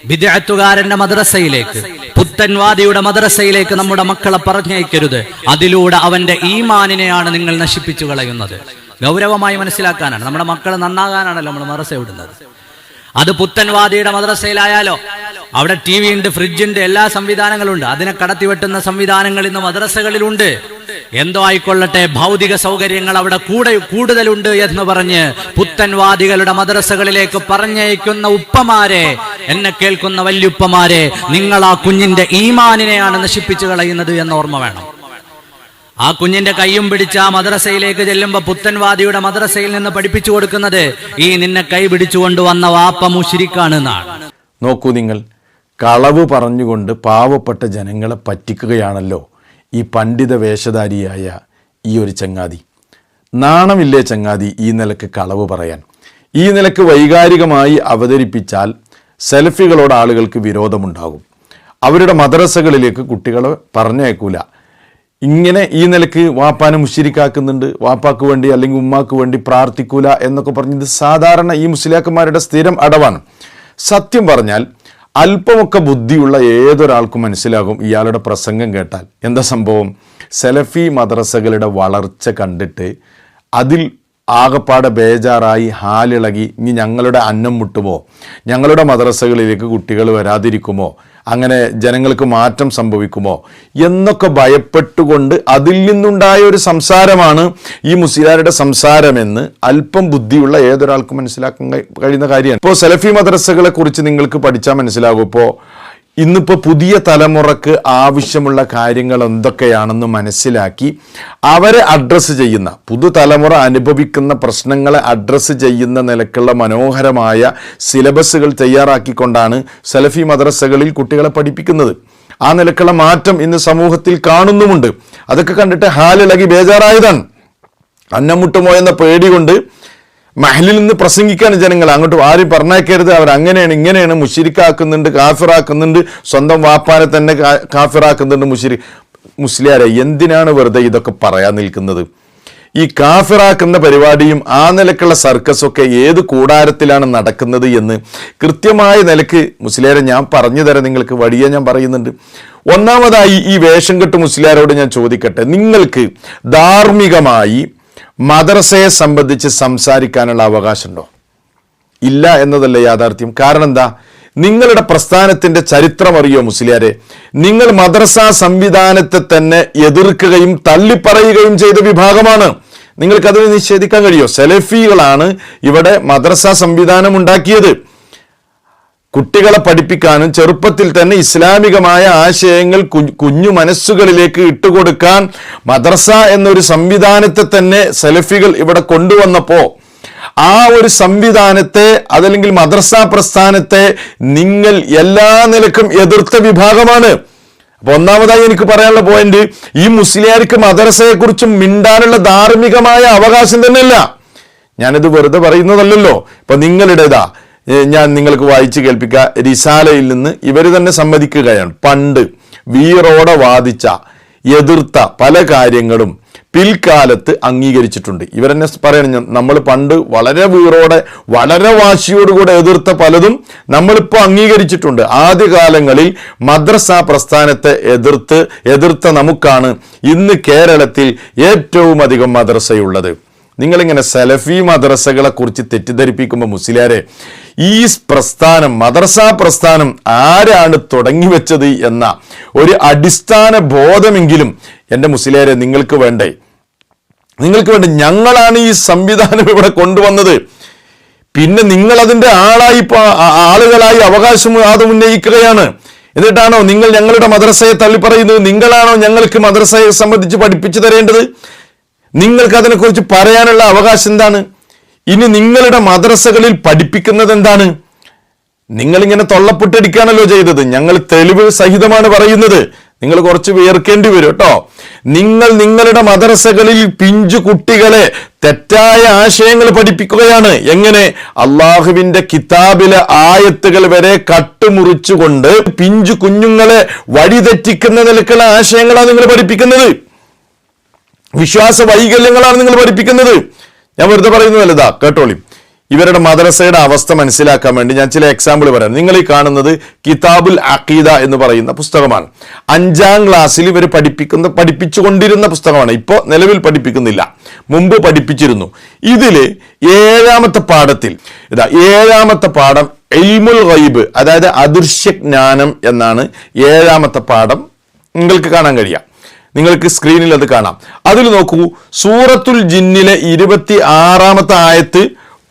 ബിദ്അത്തുകാരന്റെ മദ്രസയിലേക്ക്, പുത്തൻവാദിയുടെ മദ്രസയിലേക്ക് നമ്മുടെ മക്കളെ പറഞ്ഞയക്കരുത്. അതിലൂടെ അവന്റെ ഈമാനിനെയാണ് നിങ്ങൾ നശിപ്പിച്ചു കളയുന്നത്. ഗൗരവമായി മനസ്സിലാക്കാനാണ്. നമ്മുടെ മക്കൾ നന്നാകാനാണല്ലോ നമ്മൾ മദ്രസ വിടുന്നത്. അത് പുത്തൻവാദിയുടെ മദ്രസയിലായാലോ, അവിടെ TV ഉണ്ട്, ഫ്രിഡ്ജുണ്ട്, എല്ലാ സംവിധാനങ്ങളുണ്ട്. അതിനെ കടത്തിവെട്ടുന്ന സംവിധാനങ്ങൾ ഇന്ന് മദ്രസകളിലുണ്ട്. എന്തോ ആയിക്കൊള്ളട്ടെ, ഭൗതിക സൗകര്യങ്ങൾ അവിടെ കൂടുതലുണ്ട് എന്ന് പറഞ്ഞ് പുത്തൻവാദികളുടെ മദ്രസകളിലേക്ക് പറഞ്ഞയക്കുന്ന ഉപ്പമാരെ, എന്നെ കേൾക്കുന്ന വല്യുപ്പമാരെ, നിങ്ങൾ ആ കുഞ്ഞിന്റെ ഈമാനിനെയാണ് നശിപ്പിച്ചു കളയുന്നത് എന്ന് ഓർമ്മ വേണം. ആ കുഞ്ഞിന്റെ കൈയും പിടിച്ച് ആ മദ്രസയിലേക്ക് ചെല്ലുമ്പോ പുത്തൻവാദിയുടെ മദ്രസയിൽ നിന്ന് പഠിപ്പിച്ചു കൊടുക്കുന്നത് ഈ നിന്നെ കൈ പിടിച്ചു കൊണ്ടുവന്ന വാപ്പ മുശ്രിക്കാണ് എന്നാണ്. നോക്കൂ നിങ്ങൾ, കളവ് പറഞ്ഞുകൊണ്ട് പാവപ്പെട്ട ജനങ്ങളെ പറ്റിക്കുകയാണല്ലോ ഈ പണ്ഡിത വേഷധാരിയായ ഈ ഒരു ചങ്ങാതി. നാണമില്ലേ ചങ്ങാതി ഈ നിലക്ക് കളവ് പറയാൻ? ഈ നിലക്ക് വൈകാരികമായി അവതരിപ്പിച്ചാൽ സെൽഫികളോട് ആളുകൾക്ക് വിരോധമുണ്ടാകും. അവരുടെ മദ്രസകളിലേക്ക് കുട്ടികളെ പറഞ്ഞയക്കൂല. ഇങ്ങനെ ഈ നിലക്ക് വാപ്പാനെ മുശ്രിക്കാക്കുന്നുണ്ട്, വാപ്പാക്ക് വേണ്ടി അല്ലെങ്കിൽ ഉമ്മാക്ക് വേണ്ടി പ്രാർത്ഥിക്കൂല എന്നൊക്കെ പറഞ്ഞത് സാധാരണ ഈ മുസ്ലിയാക്കന്മാരുടെ സ്ഥിരം അടവാണ്. സത്യം പറഞ്ഞാൽ അല്പമൊക്കെ ബുദ്ധിയുള്ള ഏതൊരാൾക്കും മനസ്സിലാകും ഇയാളുടെ പ്രസംഗം കേട്ടാൽ എന്താ സംഭവം. സെലഫി മദ്രസകളുടെ വളർച്ച കണ്ടിട്ട് അതിൽ ആകപ്പാടെ ബേജാറായി ഹാലിളകി ഇനി ഞങ്ങളുടെ അന്നം മുട്ടുമോ, ഞങ്ങളുടെ മദ്രസകളിലേക്ക് കുട്ടികൾ വരാതിരിക്കുമോ, അങ്ങനെ ജനങ്ങൾക്ക് മാറ്റം സംഭവിക്കുമോ എന്നൊക്കെ ഭയപ്പെട്ടുകൊണ്ട് അതിൽ നിന്നുണ്ടായ ഒരു സംസാരമാണ് ഈ മുസ്ലിയാരുടെ സംസാരമെന്ന് അല്പം ബുദ്ധിയുള്ള ഏതൊരാൾക്കും മനസ്സിലാക്കാൻ കഴിയുന്ന കാര്യമാണ്. ഇപ്പോൾ സെലഫി മദ്രസകളെ കുറിച്ച് നിങ്ങൾക്ക് പഠിച്ചാൽ മനസ്സിലാകും. ഇപ്പോൾ ഇന്നിപ്പോൾ പുതിയ തലമുറക്ക് ആവശ്യമുള്ള കാര്യങ്ങൾ എന്തൊക്കെയാണെന്ന് മനസ്സിലാക്കി അവരെ അഡ്രസ്സ് ചെയ്യുന്ന, പുതുതലമുറ അനുഭവിക്കുന്ന പ്രശ്നങ്ങളെ അഡ്രസ്സ് ചെയ്യുന്ന നിലക്കുള്ള മനോഹരമായ സിലബസുകൾ തയ്യാറാക്കിക്കൊണ്ടാണ് സെലഫി മദ്രസകളിൽ കുട്ടികളെ പഠിപ്പിക്കുന്നത്. ആ നിലക്കുള്ള മാറ്റം ഇന്ന് സമൂഹത്തിൽ കാണുന്നുമുണ്ട്. അതൊക്കെ കണ്ടിട്ട് ഹാലിളകി ബേജാറായതാണ്. അന്നം മുട്ടുമോ എന്ന പേടി കൊണ്ട് മഹലിൽ നിന്ന് പ്രസംഗിക്കാൻ ജനങ്ങൾ അങ്ങോട്ട് ആരും പറഞ്ഞേക്കരുത്, അവർ അങ്ങനെയാണ് ഇങ്ങനെയാണ്, മുശ്രിക്കാക്കുന്നുണ്ട്, കാഫിറാക്കുന്നുണ്ട്, സ്വന്തം വാപ്പാനെ തന്നെ കാഫിറാക്കുന്നുണ്ട് മുസ്ലിയാരെ. എന്തിനാണ് വെറുതെ ഇതൊക്കെ പറയാൻ നിൽക്കുന്നത്? ഈ കാഫിറാക്കുന്ന പരിപാടിയും ആ നിലക്കുള്ള സർക്കസൊക്കെ ഏത് കൂടാരത്തിലാണ് നടക്കുന്നത് എന്ന് കൃത്യമായ നിലക്ക് മുസ്ലിയാരെ ഞാൻ പറഞ്ഞു തരാം. നിങ്ങൾക്ക് വഴിയെ ഞാൻ പറയുന്നുണ്ട്. ഒന്നാമതായി ഈ വേഷം കെട്ട് മുസ്ലിയാരോട് ഞാൻ ചോദിക്കട്ടെ, നിങ്ങൾക്ക് ധാർമ്മികമായി മദ്രസയെ സംബന്ധിച്ച് സംസാരിക്കാനുള്ള അവകാശമുണ്ടോ? ഇല്ല എന്നതല്ലേ യാഥാർത്ഥ്യം. കാരണം എന്താ? നിങ്ങളുടെ പ്രസ്ഥാനത്തിന്റെ ചരിത്രം അറിയോ മുസ്ലിയാരെ? നിങ്ങൾ മദ്രസ സംവിധാനത്തെ തന്നെ എതിർക്കുകയും തള്ളിപ്പറയുകയും ചെയ്ത വിഭാഗമാണ്. നിങ്ങൾക്കതിനെ നിഷേധിക്കാൻ കഴിയോ? സെലഫികളാണ് ഇവിടെ മദ്രസ സംവിധാനം ഉണ്ടാക്കിയത്. കുട്ടികളെ പഠിപ്പിക്കാനും ചെറുപ്പത്തിൽ തന്നെ ഇസ്ലാമികമായ ആശയങ്ങൾ കുഞ്ഞു മനസ്സുകളിലേക്ക് ഇട്ടുകൊടുക്കാൻ മദ്രസ എന്നൊരു സംവിധാനത്തെ തന്നെ സെലഫികൾ ഇവിടെ കൊണ്ടുവന്നപ്പോ ആ ഒരു സംവിധാനത്തെ, അതല്ലെങ്കിൽ മദ്രസ പ്രസ്ഥാനത്തെ നിങ്ങൾ എല്ലാ നിലക്കും എതിർത്ത വിഭാഗമാണ്. അപ്പൊ ഒന്നാമതായി എനിക്ക് പറയാനുള്ള പോയിന്റ്, ഈ മുസ്ലിയാർക്ക് മദ്രസയെക്കുറിച്ചും മിണ്ടാനുള്ള ധാർമ്മികമായ അവകാശം തന്നെയില്ല. ഞാനിത് വെറുതെ പറയുന്നതല്ലല്ലോ. ഇപ്പൊ നിങ്ങളുടേതാ, ഞാൻ നിങ്ങൾക്ക് വായിച്ചു കേൾപ്പിക്കുക. റിസാലയിൽ നിന്ന് ഇവർ തന്നെ സമ്മതിക്കുകയാണ്, പണ്ട് വീറോടെ വാദിച്ച എതിർത്ത പല കാര്യങ്ങളും പിൽക്കാലത്ത് അംഗീകരിച്ചിട്ടുണ്ട്. ഇവരെന്നെ പറയണം, നമ്മൾ പണ്ട് വളരെ വീറോടെ വളരെ വാശിയോടുകൂടെ എതിർത്ത പലതും നമ്മളിപ്പോൾ അംഗീകരിച്ചിട്ടുണ്ട്. ആദ്യകാലങ്ങളിൽ മദ്രസ പ്രസ്ഥാനത്തെ എതിർത്ത നമുക്കാണ് ഇന്ന് കേരളത്തിൽ ഏറ്റവും അധികം മദ്രസയുള്ളത്. നിങ്ങളിങ്ങനെ സെലഫി മദ്രസകളെ കുറിച്ച് തെറ്റിദ്ധരിപ്പിക്കുമ്പോൾ മുസ്ലിയാരെ, ഈ പ്രസ്ഥാനം, മദ്രസ പ്രസ്ഥാനം ആരാണ് തുടങ്ങി വെച്ചത് എന്ന ഒരു അടിസ്ഥാന ബോധമെങ്കിലും എൻ്റെ മുസ്ലിയാരെ നിങ്ങൾക്ക് വേണ്ടേ? നിങ്ങൾക്ക് വേണ്ട. ഞങ്ങളാണ് ഈ സംവിധാനം ഇവിടെ കൊണ്ടുവന്നത്. പിന്നെ നിങ്ങൾ അതിൻ്റെ ആളുകളായി അവകാശം ഉന്നയിക്കുകയാണ്. എന്നിട്ടാണോ നിങ്ങൾ ഞങ്ങളുടെ മദ്രസയെ തള്ളിപ്പറയുന്നത്? നിങ്ങളാണോ ഞങ്ങൾക്ക് മദ്രസയെ സംബന്ധിച്ച് പഠിപ്പിച്ചു തരേണ്ടത്? നിങ്ങൾക്ക് അതിനെക്കുറിച്ച് പറയാനുള്ള അവകാശം എന്താണ്? ഇനി നിങ്ങളുടെ മദ്രസകളിൽ പഠിപ്പിക്കുന്നത് എന്താണ്? നിങ്ങളിങ്ങനെ തൊള്ളപ്പൊട്ടടിക്കാണല്ലോ ചെയ്തത്. ഞങ്ങൾ തെളിവ് സഹിതമാണ് പറയുന്നത്. നിങ്ങൾ കുറച്ച് വിയർക്കേണ്ടി വരും കേട്ടോ. നിങ്ങൾ നിങ്ങളുടെ മദ്രസകളിൽ പിഞ്ചു കുട്ടികളെ തെറ്റായ ആശയങ്ങൾ പഠിപ്പിക്കുകയാണ്. എങ്ങനെ? അള്ളാഹുവിന്റെ കിതാബിലെ ആയത്തുകൾ വരെ കട്ടുമുറിച്ചുകൊണ്ട് പിഞ്ചു കുഞ്ഞുങ്ങളെ വഴിതെറ്റിക്കുന്ന നിലക്കുള്ള ആശയങ്ങളാണ് നിങ്ങൾ പഠിപ്പിക്കുന്നത്. വിശ്വാസ വൈകല്യങ്ങളാണ് നിങ്ങൾ പഠിപ്പിക്കുന്നത്. ഞാൻ വെറുതെ പറയുന്നതല്ലതാ, കേട്ടോളി. ഇവരുടെ മദ്രസയുടെ അവസ്ഥ മനസ്സിലാക്കാൻ വേണ്ടി ഞാൻ ചില എക്സാമ്പിൾ പറയാം. നിങ്ങൾ ഈ കാണുന്നത് കിതാബുൽ അഖീദ എന്ന് പറയുന്ന പുസ്തകമാണ്. 5ാം ക്ലാസ്സിൽ ഇവർ പഠിപ്പിച്ചുകൊണ്ടിരുന്ന പുസ്തകമാണ്. ഇപ്പോൾ നിലവിൽ പഠിപ്പിക്കുന്നില്ല, മുമ്പ് പഠിപ്പിച്ചിരുന്നു. ഇതിൽ 7ാമത്തെ പാഠത്തിൽ 7ാമത്തെ പാഠം ഇൽമുൽ ഗൈബ്, അതായത് അദൃശ്യജ്ഞാനം എന്നാണ് 7ാമത്തെ പാഠം. നിങ്ങൾക്ക് കാണാൻ കഴിയാം, നിങ്ങൾക്ക് സ്ക്രീനിൽ അത് കാണാം. അതിൽ നോക്കൂ, സൂറത്തുൽ ജിന്നിലെ 26ാമത്തെ ആയത്ത്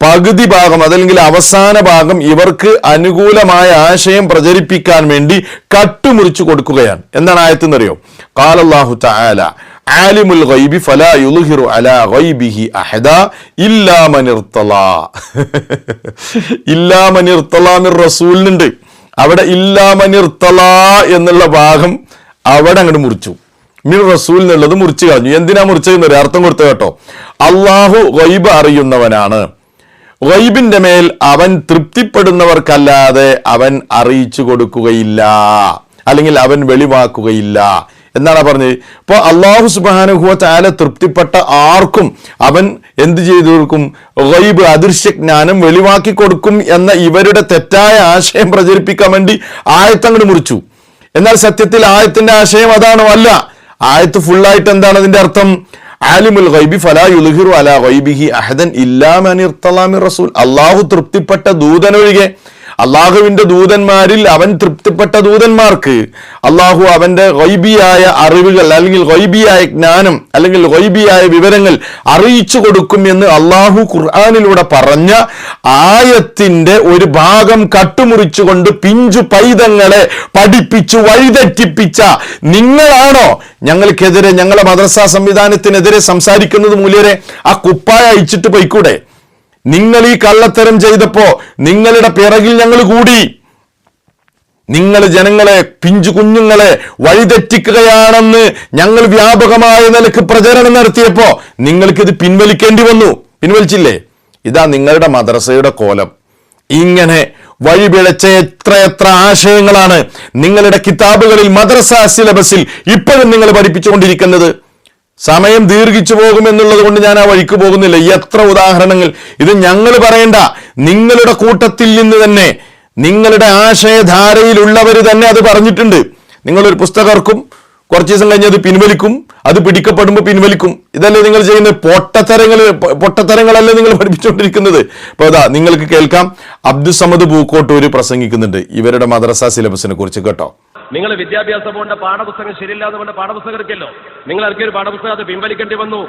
പകുതി ഭാഗം അതല്ലെങ്കിൽ അവസാന ഭാഗം ഇവർക്ക് അനുകൂലമായ ആശയം പ്രചരിപ്പിക്കാൻ വേണ്ടി കട്ടുമുറിച്ചു കൊടുക്കുകയാണ്. എന്താണ് ആയത്ത് എന്നറിയോ? ഖാലല്ലാഹു തആല ആലിമുൽ ഗൈബി ഫലാ യുൽഹിറു അലാ ഗൈബിഹി അഹദാ ഇല്ലാ മൻ ഇർത്തലാ. ഇല്ലാ മൻ ഇർത്തലാ മിർ റസൂലിനുണ്ട്. അവിടെ ഇല്ലാ മൻ ഇർത്തലാ എന്നുള്ള ഭാഗം അവിടെ അങ്ങോട്ട് മുറിച്ചു. മിർ റസൂൽ എന്നുള്ളത് മുറിച്ചു കളഞ്ഞു. എന്തിനാ മുറിച്ചതെന്നൊരു അർത്ഥം കൊടുത്തു കേട്ടോ. അള്ളാഹു ഗൈബ് അറിയുന്നവനാണ്. ഗൈബിന്റെ മേൽ അവൻ തൃപ്തിപ്പെടുന്നവർക്കല്ലാതെ അവൻ അറിയിച്ചു കൊടുക്കുകയില്ല, അല്ലെങ്കിൽ അവൻ വെളിവാക്കുകയില്ല എന്നാണ് പറഞ്ഞത്. ഇപ്പോൾ അള്ളാഹു സുബ്ഹാനഹു വ തആല തൃപ്തിപ്പെട്ട ആർക്കും അവൻ എന്ത് ചെയ്തു കൊടുക്കും? ഗൈബ്, അദൃശ്യജ്ഞാനം വെളിവാക്കി കൊടുക്കും എന്ന ഇവരുടെ തെറ്റായ ആശയം പ്രചരിപ്പിക്കാൻ വേണ്ടി ആയത്തങ്ങോട്ട് മുറിച്ചു. എന്നാൽ സത്യത്തിൽ ആയത്തിന്റെ ആശയം അതാണോ? അല്ല. ആയത്ത് ഫുള്ളായിട്ട് എന്താണ് അതിന്റെ അർത്ഥം? ആലിമുൽ ഗൈബി ഫലാ യുൽഹിറു അലാ ഗൈബിഹി അഹദൻ ഇല്ലാ മൻ ഇർത്തലാ മിർ റസൂൽ. അള്ളാഹു തൃപ്തിപ്പെട്ട ദൂതനൊഴികെ, അള്ളാഹുവിന്റെ ദൂതന്മാരിൽ അവൻ തൃപ്തിപ്പെട്ട ദൂതന്മാർക്ക് അള്ളാഹു അവന്റെ ഗൈബിയായ അറിവുകൾ അല്ലെങ്കിൽ ഗൈബിയായ ജ്ഞാനം അല്ലെങ്കിൽ ഗൈബിയായ വിവരങ്ങൾ അറിയിച്ചു കൊടുക്കും എന്ന് അള്ളാഹു ഖുർആനിലൂടെ പറഞ്ഞ ആയത്തിന്റെ ഒരു ഭാഗം കട്ടുമുറിച്ചുകൊണ്ട് പിഞ്ചു പൈതങ്ങളെ പഠിപ്പിച്ചു വഴിതെറ്റിപ്പിച്ച നിങ്ങളാണോ ഞങ്ങൾക്കെതിരെ, ഞങ്ങളെ മദ്രസാ സംവിധാനത്തിനെതിരെ സംസാരിക്കുന്നത്? മൂല്യരെ, ആ കുപ്പായ അയച്ചിട്ട് പോയിക്കൂടെ? നിങ്ങൾ ഈ കള്ളത്തരം ചെയ്തപ്പോ നിങ്ങളുടെ പിറകിൽ ഞങ്ങൾ കൂടി. നിങ്ങൾ ജനങ്ങളെ, പിഞ്ചു കുഞ്ഞുങ്ങളെ വഴിതെറ്റിക്കുകയാണെന്ന് ഞങ്ങൾ വ്യാപകമായ നിലക്ക് പ്രചരണം നടത്തിയപ്പോ നിങ്ങൾക്കിത് പിൻവലിക്കേണ്ടി വന്നു. പിൻവലിച്ചില്ലേ? ഇതാ നിങ്ങളുടെ മദ്രസയുടെ കോലം. ഇങ്ങനെ വഴിപിഴച്ച എത്രയെത്ര ആശയങ്ങളാണ് നിങ്ങളുടെ കിതാബുകളിൽ, മദ്രസ സിലബസിൽ ഇപ്പോഴും നിങ്ങൾ പഠിപ്പിച്ചുകൊണ്ടിരിക്കുന്നത്. സമയം ദീർഘിച്ചു പോകുമെന്നുള്ളത് കൊണ്ട് ഞാൻ ആ വഴിക്ക് പോകുന്നില്ല. എത്ര ഉദാഹരണങ്ങൾ! ഇത് ഞങ്ങൾ പറയേണ്ട, നിങ്ങളുടെ കൂട്ടത്തിൽ നിന്ന് തന്നെ, നിങ്ങളുടെ ആശയധാരയിലുള്ളവർ തന്നെ അത് പറഞ്ഞിട്ടുണ്ട്. നിങ്ങളൊരു പുസ്തകം ഇറക്കും, കുറച്ച് ദിവസം കഴിഞ്ഞ് അത് പിൻവലിക്കും, അത് പിടിക്കപ്പെടുമ്പോൾ പിൻവലിക്കും. ഇതല്ലേ നിങ്ങൾ ചെയ്യുന്നത്? പൊട്ടത്തരങ്ങളല്ലേ നിങ്ങൾ പഠിപ്പിച്ചുകൊണ്ടിരിക്കുന്നത്? അപ്പൊ അതാ നിങ്ങൾക്ക് കേൾക്കാം, അബ്ദുസമദ് പൂക്കോട്ടൂര് പ്രസംഗിക്കുന്നുണ്ട് ഇവരുടെ മദ്രസ സിലബസിനെ കുറിച്ച്. കേട്ടോ. നിങ്ങൾ വിദ്യാഭ്യാസ ബോർഡിന്റെ പാഠപുസ്തകം ശരിയില്ലാതെ കൊണ്ട് പാഠപുസ്തകം എടുക്കല്ലോ. നിങ്ങൾ ഇറക്കിയൊരു പാഠപുസ്തകം അത് പിൻവലിക്കേണ്ടി വന്നു.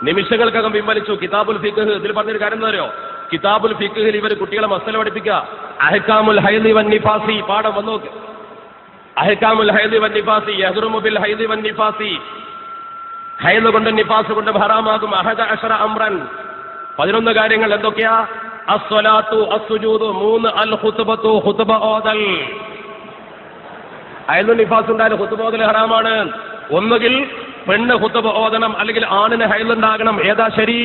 നിമിഷങ്ങൾക്കകം പിൻവലിച്ചു. കിതാബുൽ ഫിഖ്, ഇതിൽ പറഞ്ഞൊരു കാര്യം എന്താ അറിയോ? കിതാബുൽ ഫിഖിൽ ഇവർ കുട്ടികളെ മസല പഠിപ്പിക്കുക. അഹ്കാമുൽ ഹൈദി വൻ നിഫാസി പാഠം വന്നു. അഹ്കാമുൽ ഹൈദി വൻ നിഫാസി യഹ്റുമു ബിൽ ഹൈദി വൻ നിഫാസി. ഹൈദ് കൊണ്ട് നിഫാസ് കൊണ്ട് ഹറാമാകും. അഹദ അശറ അംറൻ, 11 കാര്യങ്ങൾ. എന്തൊക്കെയാ? അസ്സലാത്തു അസ്സുജൂദു 3, അൽ ഖുത്ബത്തു ഖുത്ബ ഓതൽ. ഹൈദ് നിഫാസ് ഉണ്ടായാലും ഖുത്ബ ഓതൽ ഹറാമാണ്. ഒന്നുകിൽ പെണ്ണ് ഖുത്ബ ഓതണം, അല്ലെങ്കിൽ ആണിന് ഹൈദ് ഉണ്ടാകണം. ഏതാ ശരി?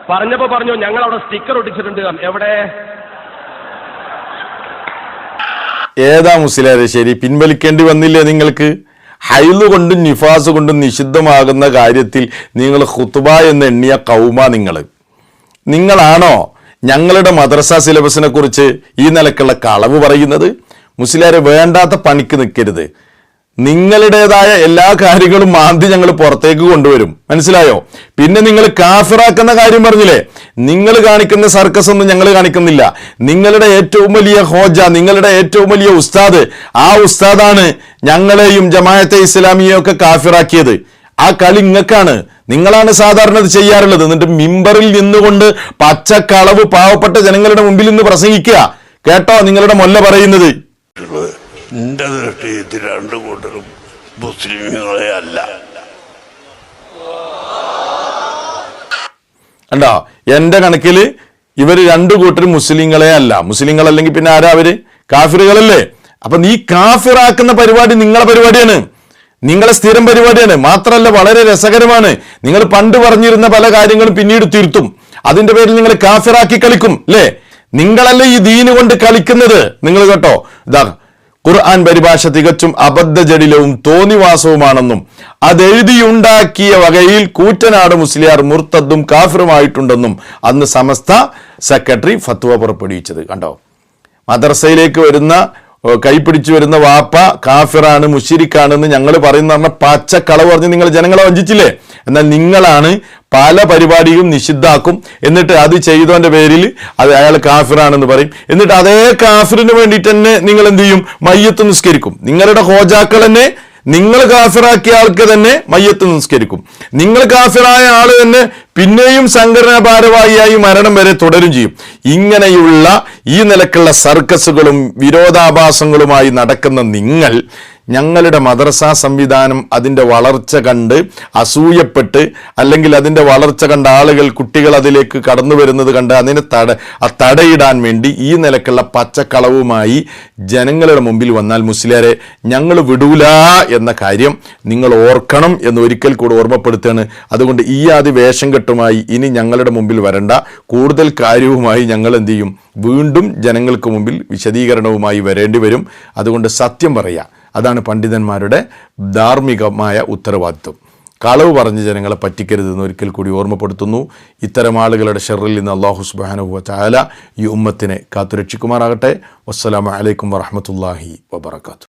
പറഞ്ഞപ്പോ പറഞ്ഞു ഞങ്ങൾ അവിടെ സ്റ്റിക്കർ ഒട്ടിച്ചിട്ടുണ്ട്. എവിടെ? ഏതാ മുസ്ലിയാരെ ശരി? പിൻവലിക്കേണ്ടി വന്നില്ലേ നിങ്ങൾക്ക്? ഹൈദ് കൊണ്ടും നിഫാസ് കൊണ്ടും നിഷിദ്ധമാകുന്ന കാര്യത്തിൽ നിങ്ങൾ ഖുത്ബ എന്ന് എണ്ണിയ കൗമ നിങ്ങളാണോ ഞങ്ങളുടെ മദ്രസ സിലബസിനെ കുറിച്ച് ഈ നിലക്കുള്ള കളവ് പറയുന്നത്? മുസ്ലിയാരെ, വേണ്ടാത്ത പണിക്ക് നിൽക്കരുത്. നിങ്ങളുടേതായ എല്ലാ കാര്യങ്ങളും മാന്തി ഞങ്ങൾ പുറത്തേക്ക് കൊണ്ടുവരും. മനസ്സിലായോ? പിന്നെ നിങ്ങൾ കാഫിറാക്കുന്ന കാര്യം പറഞ്ഞില്ലേ, നിങ്ങൾ കാണിക്കുന്ന സർക്കസ് ഒന്നും ഞങ്ങൾ കാണിക്കുന്നില്ല. നിങ്ങളുടെ ഏറ്റവും വലിയ ഹോജ, നിങ്ങളുടെ ഏറ്റവും വലിയ ഉസ്താദ്, ആ ഉസ്താദാണ് ഞങ്ങളെയും ജമാഅത്തെ ഇസ്ലാമിയെയും ഒക്കെ കാഫിറാക്കിയത്. ആ കളി ഇങ്ങക്കാണ്. നിങ്ങളാണ് സാധാരണ ഇത് ചെയ്യാറുള്ളത്. എന്നിട്ട് മിമ്പറിൽ നിന്നുകൊണ്ട് പച്ചക്കളവ് പാവപ്പെട്ട ജനങ്ങളുടെ മുമ്പിൽ നിന്ന് പ്രസംഗിക്കുക. കേട്ടോ നിങ്ങളുടെ മൊല്ല പറയുന്നത്? എന്റെ ദൃഷ്ടിയിൽ 2 കൂട്ടരും മുസ്ലിങ്ങളെ അല്ല. കണ്ടോ? എന്റെ കണക്കില് ഇവര് 2 കൂട്ടരും മുസ്ലിങ്ങളെ അല്ല. മുസ്ലിങ്ങൾ അല്ലെങ്കിൽ പിന്നെ ആരാ അവര്? കാഫിറുകളല്ലേ? അപ്പൊ നീ കാഫിറാക്കുന്ന പരിപാടി നിങ്ങളെ പരിപാടിയാണ്, നിങ്ങളെ സ്ഥിരം പരിപാടിയാണ്. മാത്രമല്ല വളരെ രസകരമാണ്. നിങ്ങൾ പണ്ട് പറഞ്ഞിരുന്ന പല കാര്യങ്ങളും പിന്നീട് തിരുത്തും. അതിന്റെ പേരിൽ നിങ്ങൾ കാഫിറാക്കി കളിക്കും അല്ലേ? നിങ്ങളല്ലേ ഈ ദീന് കൊണ്ട് കളിക്കുന്നത്. നിങ്ങൾ കേട്ടോ, ഇതാ ഖുർആൻ പരിഭാഷ തികച്ചും അബദ്ധജടിലവും തോന്നിവാസവുമാണെന്നും അതെഴുതിയുണ്ടാക്കിയ വകയിൽ കൂറ്റനാട് മുസ്ലിയാർ മുർത്തദ്ദും കാഫിറുമായിട്ടുണ്ടെന്നും അന്ന് സമസ്ത സെക്രട്ടറി ഫത്വ പുറപ്പെടുവിച്ചത്. കണ്ടോ, മദ്രസയിലേക്ക് വരുന്ന കൈപ്പിടിച്ചു വരുന്ന വാപ്പ കാഫിറാണ് മുശ്രിക്കാണെന്ന് ഞങ്ങൾ പറയുന്ന പറഞ്ഞ പച്ചക്കളവ് പറഞ്ഞ് നിങ്ങൾ ജനങ്ങളെ വഞ്ചിച്ചില്ലേ? എന്നാൽ നിങ്ങളാണ് പല പരിപാടിയും നിഷിദ്ധാക്കും, എന്നിട്ട് അത് ചെയ്തവന്റെ പേരിൽ അത് അയാൾ കാഫിറാണെന്ന് പറയും. എന്നിട്ട് അതേ കാഫിറിന് വേണ്ടിയിട്ട് തന്നെ നിങ്ങൾ എന്ത് ചെയ്യും? മയ്യത്ത് നിസ്കരിക്കും. നിങ്ങളുടെ ഹോജാക്കൾ തന്നെ നിങ്ങൾ കാഫിറാക്കിയ ആൾക്ക് തന്നെ മയ്യത്ത് നിസ്കരിക്കും. നിങ്ങൾ കാഫിറായ ആള് തന്നെ പിന്നെയും സംഘടനാ ഭാരവാഹിയായി മരണം വരെ തുടരും ചെയ്യും. ഇങ്ങനെയുള്ള ഈ നിലക്കുള്ള സർക്കസുകളും വിരോധാഭാസങ്ങളുമായി നടക്കുന്ന നിങ്ങൾ ഞങ്ങളുടെ മദ്രസാ സംവിധാനം അതിൻ്റെ വളർച്ച കണ്ട് അസൂയപ്പെട്ട്, അല്ലെങ്കിൽ അതിൻ്റെ വളർച്ച കണ്ട ആളുകൾ കുട്ടികൾ അതിലേക്ക് കടന്നു വരുന്നത് കണ്ട് അതിന് തടയിടാൻ വേണ്ടി ഈ നിലക്കുള്ള പച്ചക്കളവുമായി ജനങ്ങളുടെ മുമ്പിൽ വന്നാൽ മുസ്ലിയാരെ ഞങ്ങൾ വിടൂല എന്ന കാര്യം നിങ്ങൾ ഓർക്കണം എന്ന് ഒരിക്കൽ കൂടെ ഓർമ്മപ്പെടുത്തുകയാണ്. അതുകൊണ്ട് ഈ ആദ്യ വേഷം കെട്ടുമായി ഇനി ഞങ്ങളുടെ മുമ്പിൽ വരണ്ട. കൂടുതൽ കാര്യവുമായി ഞങ്ങൾ എന്ത് ചെയ്യും? വീണ്ടും ജനങ്ങൾക്ക് മുമ്പിൽ വിശദീകരണവുമായി വരേണ്ടി വരും. അതുകൊണ്ട് സത്യം പറയുക, അതാണ് പണ്ഡിതന്മാരുടെ ധാർമ്മികമായ ഉത്തരവാദിത്വം. കളവ് പറഞ്ഞ് ജനങ്ങളെ പറ്റിക്കരുതെന്ന് ഒരിക്കൽ കൂടി ഓർമ്മപ്പെടുത്തുന്നു. ഇത്തരം ആളുകളുടെ ഷർറിൽ നിന്ന് അല്ലാഹു സുബ്ഹാനഹു വ തആല ഈ ഉമ്മത്തിനെ കാത്തുരക്ഷിക്കുമാറാകട്ടെ. വസ്സലാമു അലൈക്കും വറഹ്മത്തുള്ളാഹി വബറകാതുഹു.